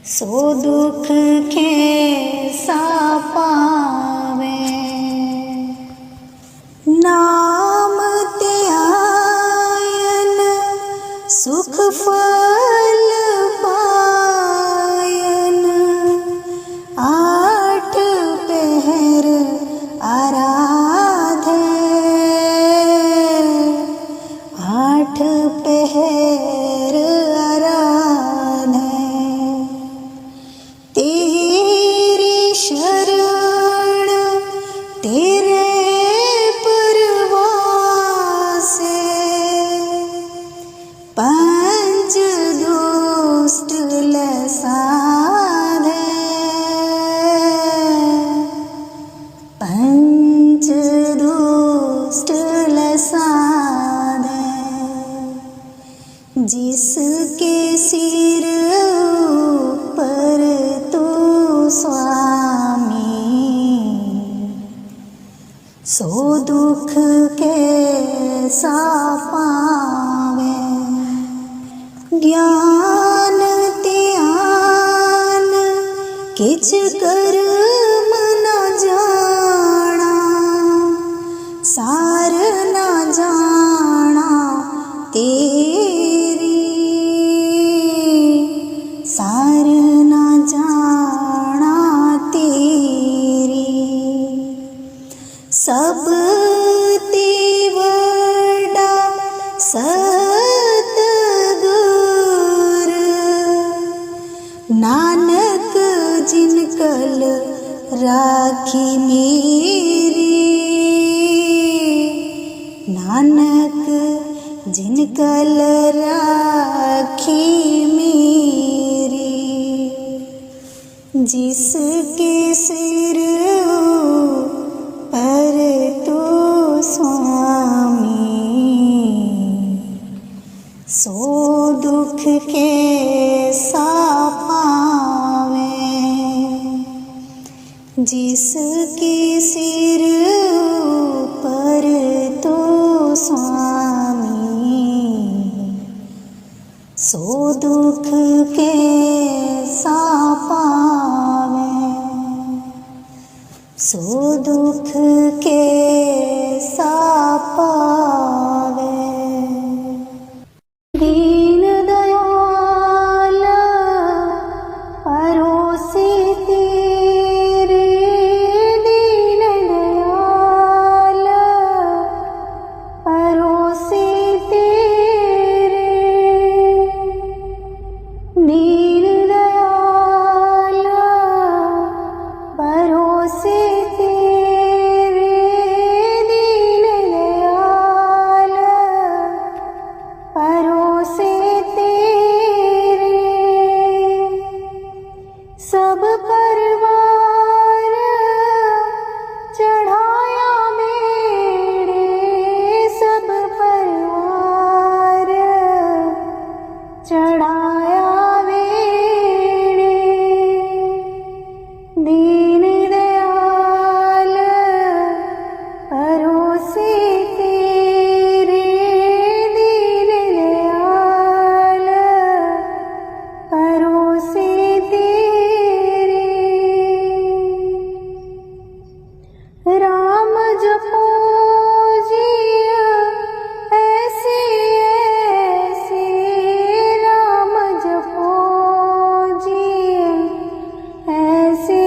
सो दुख कैसा पावे। नाम ते आयन सुख फल पायन। आठ पहर आराधे। आठ पहर आराधे। तेरी शरण तेरे परवासे। पंच दुष्ट लसाधे। पंच दुष्ट लसाधे। जिसके सिर पर तू स्वामी सो दुख कैसा पावे। ज्ञान त्यान किछ कर्म न जाना। सार न जाना तेरी। सार न जाना तेरी। सब ते वड्डा सतगुर राखी मेरी, नानक जिन कल राखी मेरी। जिसके सिर पर तो स्वामी, सो दुख कैसा पावे। जिसके सिर पर तो स्वामी, सो दुख कैसा पावे। सो दुख कैसा पावे। दीन दयाल परोसे तेरे, दीन दयाल परोसे तेरे। दीन दयाल परोसे तेरे, दीन दयाल परोसे तेरे। सब परवार चढ़ाया मेरे, सब परवार चढ़ाया मेरे। दीन दयाल परोसे तेरे, दीन दयाल परोसे तेरे। राम जपो जिय ऐसे ऐसे, राम जपो जिय ऐसे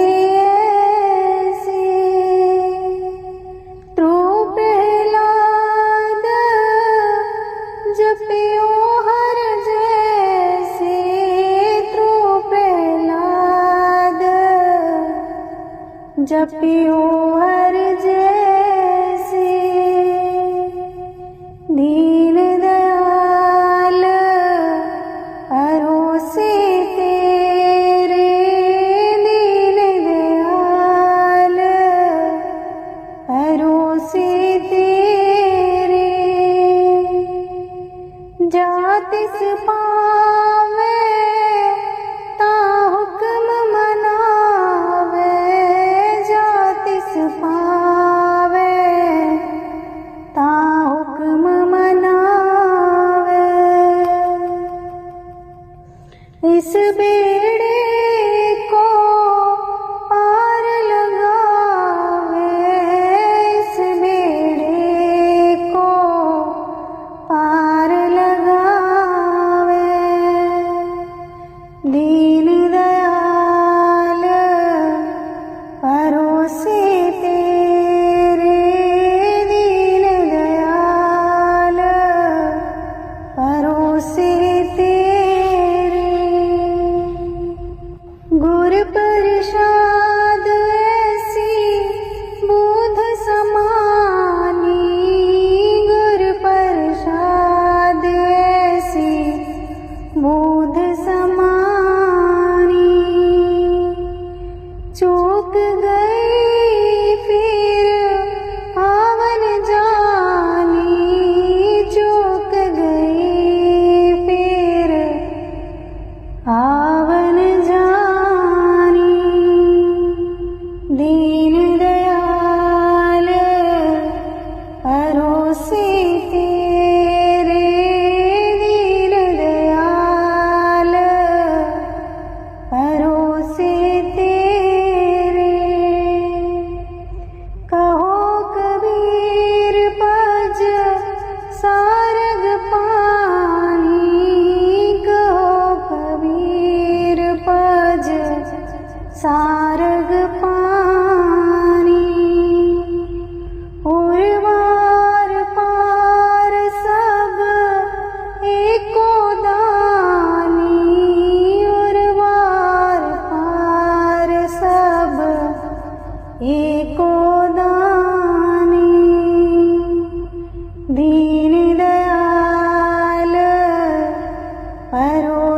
ऐसे। तो प्रहलाद जपियो हर जैसे, तो प्रहलाद जपियो हर जैसे। दीन दयाल परोसे तेरे, दीन दयाल परोसे तेरे। जातिस पावे ता हुक्म मनावे, जातिस पावे ता हुक्म मनावे। इस बेड़े को पार लगावे, इस बेड़े को पार लगावे। दीन दयाल परोसे तेरे, दीन दयाल परोसे तेरे।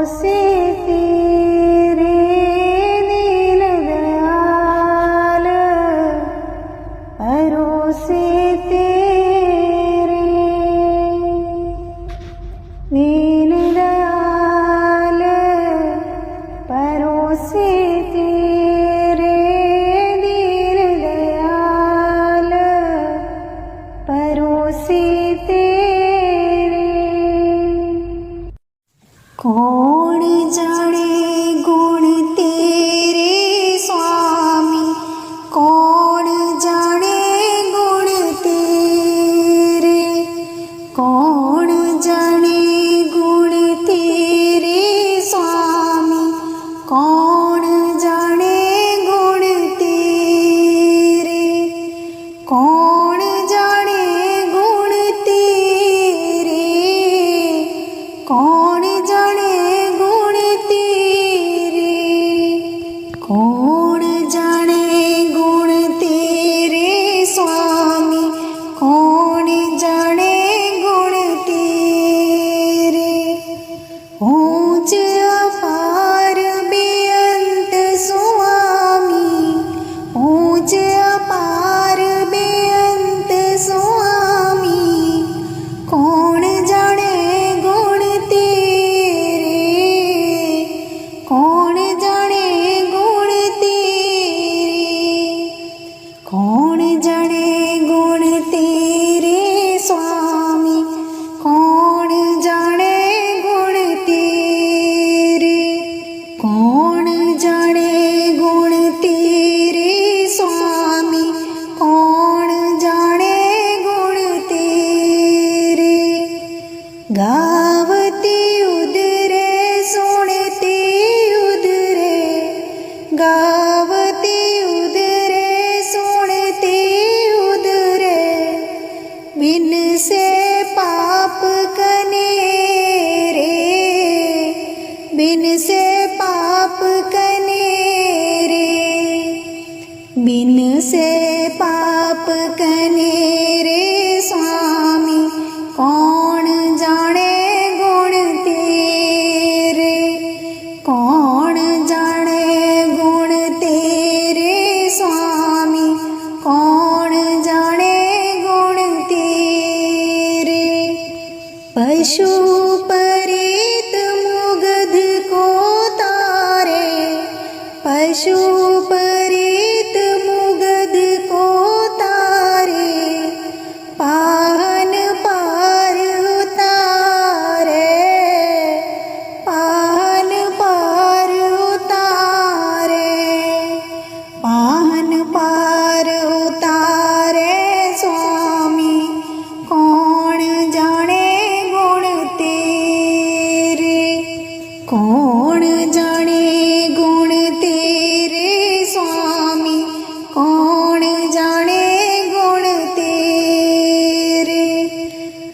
परोसे तेरे दीन दयाल, परोसे तेरे दीन दयाल, परोसे तेरे दीन दयाल, परोसे तेरे। कौन जाने गुण तेरे स्वामी, कौन जाने गुण तेरे, कौन जाने गुण तेरे स्वामी, कौन जाने गुण तेरे, कौन जाने गुण तेरे, कौन जाने गुण तेरे, कौन जाने गुण तेरे स्वामी, कौन जाने गुण तेरे। ऊंच अपार बेअंत स्वामी, ऊंच अपार बेअंत स्वामी, कौन जाने गुण तेरे, कौन जाने गुण तेरे, कौन जाने गुण तेरे स्वामी, कौन जाने गुण तेरे, कौन जाने गुण तेरे स्वामी, कौन जाने गुण तेरे। गावती उदरे सुनते उदरे, गावती उदरे सुनते उदरे, बिन से पाप कनेरे, बिन से पाप कनेरे, बिन से पाप कनेरे स्वामी, कौन जाने गुण तेरे, कौन जाने गुण तेरे स्वामी, कौन जाने गुण तेरे। पशु परीत मुग्ध को तारे, पशु परीत मुग्ध को तारे, पाहन पार उतारे, पाहन पार उतारे, पाहन पार उतारे स्वामी, कौन जाने गुण तेरे, कौन जाने गुण तेरे स्वामी, कौन जाने गुण तेरे।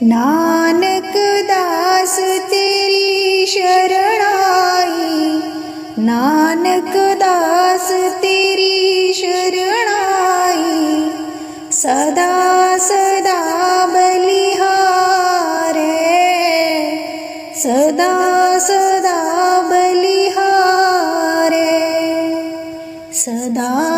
नानक दास तेरी शरणाई, नानक दास तेरी शरणाई, सदा सदा बलिहारे, सदा सदा बलिहारे, सदा